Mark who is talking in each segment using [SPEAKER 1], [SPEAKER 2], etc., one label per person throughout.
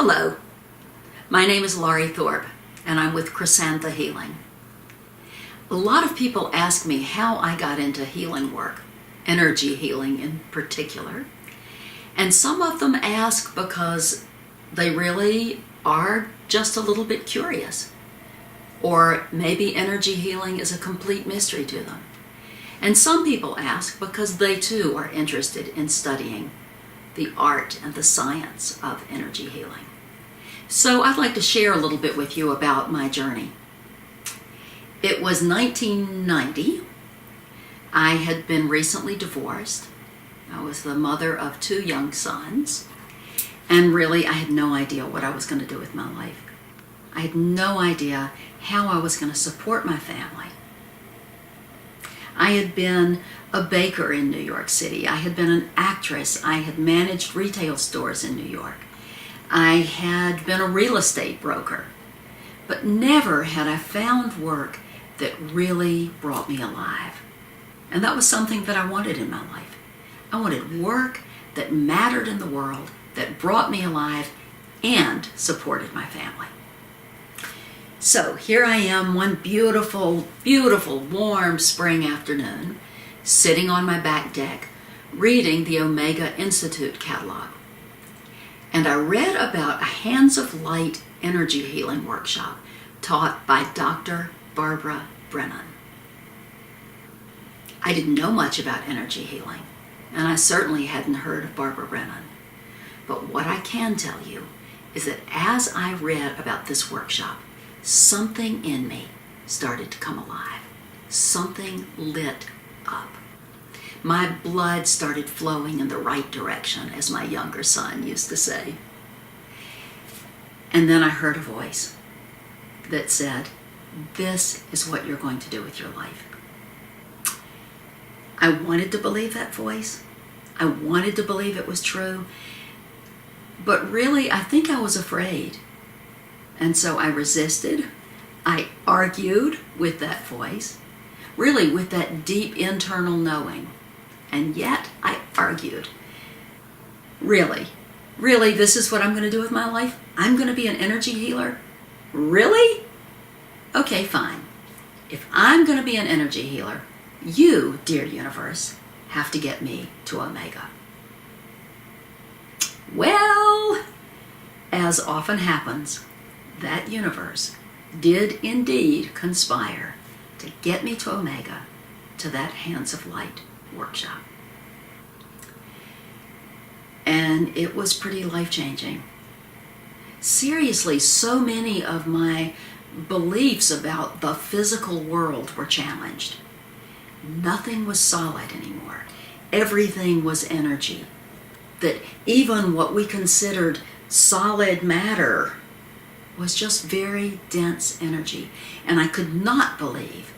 [SPEAKER 1] Hello, my name is Laurie Thorp and I'm with Krysantha Healing. A lot of people ask me how I got into healing work, energy healing in particular, and some of them ask because they really are just a little bit curious, or maybe energy healing is a complete mystery to them. And some people ask because they too are interested in studying the art and the science of energy healing. So I'd like to share a little bit with you about my journey. It was 1990. I had been recently divorced. I was the mother of 2 young sons, and really I had no idea what I was going to do with my life. I had no idea how I was going to support my family. I had been a baker in New York City. I had been an actress. I had managed retail stores in New York. I had been a real estate broker. But never had I found work that really brought me alive. And that was something that I wanted in my life. I wanted work that mattered in the world, that brought me alive and supported my family. So here I am one beautiful, beautiful, warm spring afternoon, sitting on my back deck, reading the Omega Institute catalog. And I read about a Hands of Light energy healing workshop taught by Dr. Barbara Brennan. I didn't know much about energy healing, and I certainly hadn't heard of Barbara Brennan. But what I can tell you is that as I read about this workshop, something in me started to come alive. Something lit up. My blood started flowing in the right direction, as my younger son used to say. And then I heard a voice that said, "This is what you're going to do with your life." I wanted to believe that voice. I wanted to believe it was true. But really, I think I was afraid. And so I resisted. I argued with that voice, really with that deep internal knowing. And yet I argued. Really, this is what I'm going to do with my life? I'm going to be an energy healer? Really? Okay, fine. If I'm going to be an energy healer, you, dear universe, have to get me to Omega. Well, as often happens, that universe did indeed conspire to get me to Omega, to that Hands of Light workshop. And it was pretty life-changing. Seriously, so many of my beliefs about the physical world were challenged. Nothing was solid anymore. Everything was energy. That even what we considered solid matter was just very dense energy. And I could not believe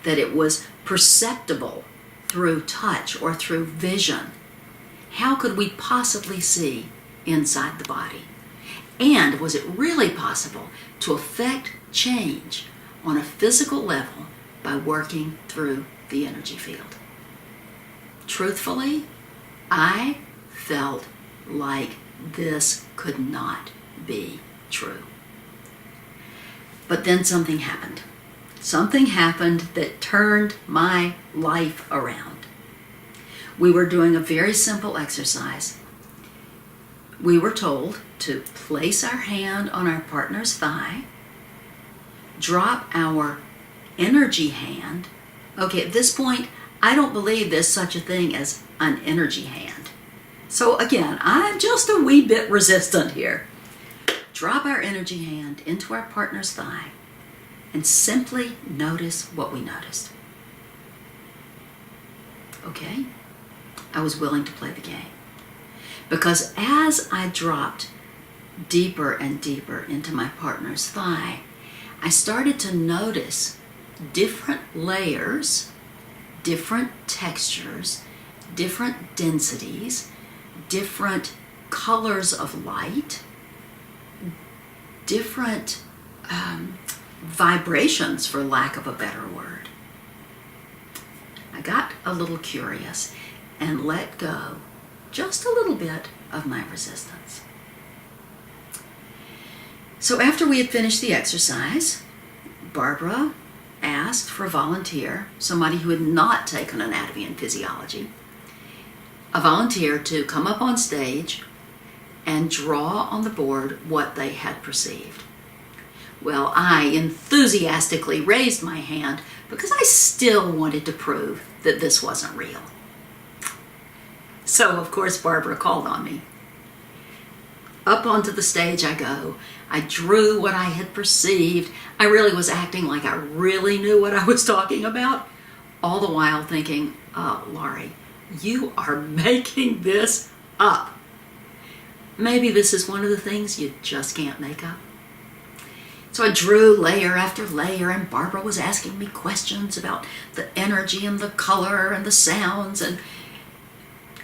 [SPEAKER 1] that it was perceptible through touch or through vision. How could we possibly see inside the body? And was it really possible to affect change on a physical level by working through the energy field? Truthfully, I felt like this could not be true. But then something happened. Something happened that turned my life around. We were doing a very simple exercise. We were told to place our hand on our partner's thigh, drop our energy hand. Okay, at this point, I don't believe there's such a thing as an energy hand. So again, I'm just a wee bit resistant here. Drop our energy hand into our partner's thigh and simply notice what we noticed. Okay? I was willing to play the game. Because as I dropped deeper and deeper into my partner's thigh, I started to notice different layers, different textures, different densities, different colors of light, different vibrations, for lack of a better word. I got a little curious and let go just a little bit of my resistance. So after we had finished the exercise, Barbara asked for a volunteer, somebody who had not taken anatomy and physiology, a volunteer to come up on stage and draw on the board what they had perceived. Well, I enthusiastically raised my hand because I still wanted to prove that this wasn't real. So, of course, Barbara called on me. Up onto the stage I go. I drew what I had perceived. I really was acting like I really knew what I was talking about, all the while thinking, oh, Laurie, you are making this up. Maybe this is one of the things you just can't make up. So I drew layer after layer, and Barbara was asking me questions about the energy and the color and the sounds, and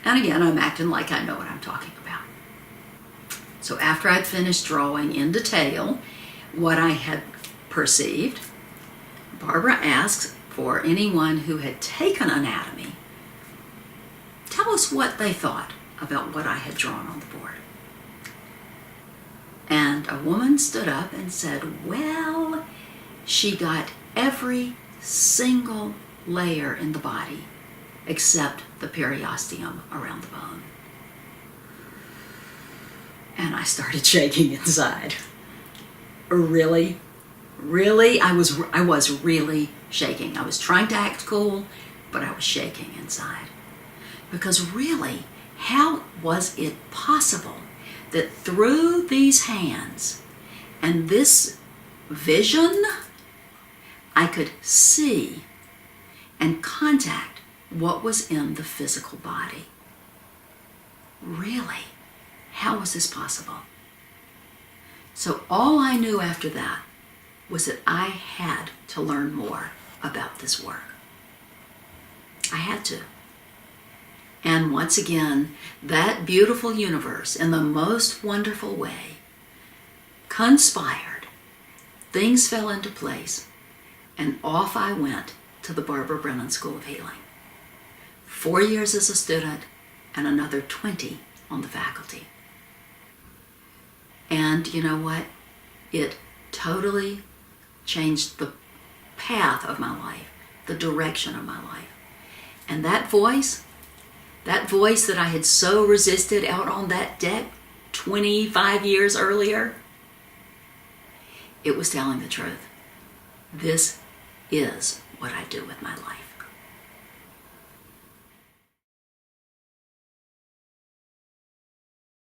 [SPEAKER 1] again, I'm acting like I know what I'm talking about. So after I'd finished drawing in detail what I had perceived, Barbara asked for anyone who had taken anatomy, tell us what they thought about what I had drawn on the board. And a woman stood up and said, well, she got every single layer in the body except the periosteum around the bone. And I started shaking inside. Really? Really? I was really shaking. I was trying to act cool, but I was shaking inside. Because really, how was it possible that through these hands and this vision, I could see and contact what was in the physical body? Really? How was this possible? So all I knew after that was that I had to learn more about this work. I had to. And once again, that beautiful universe, in the most wonderful way, conspired. Things fell into place, and off I went to the Barbara Brennan School of Healing. 4 years as a student and another 20 on the faculty. And you know what? It totally changed the path of my life, the direction of my life. And that voice that I had so resisted out on that deck 25 years earlier, it was telling the truth. This is what I do with my life.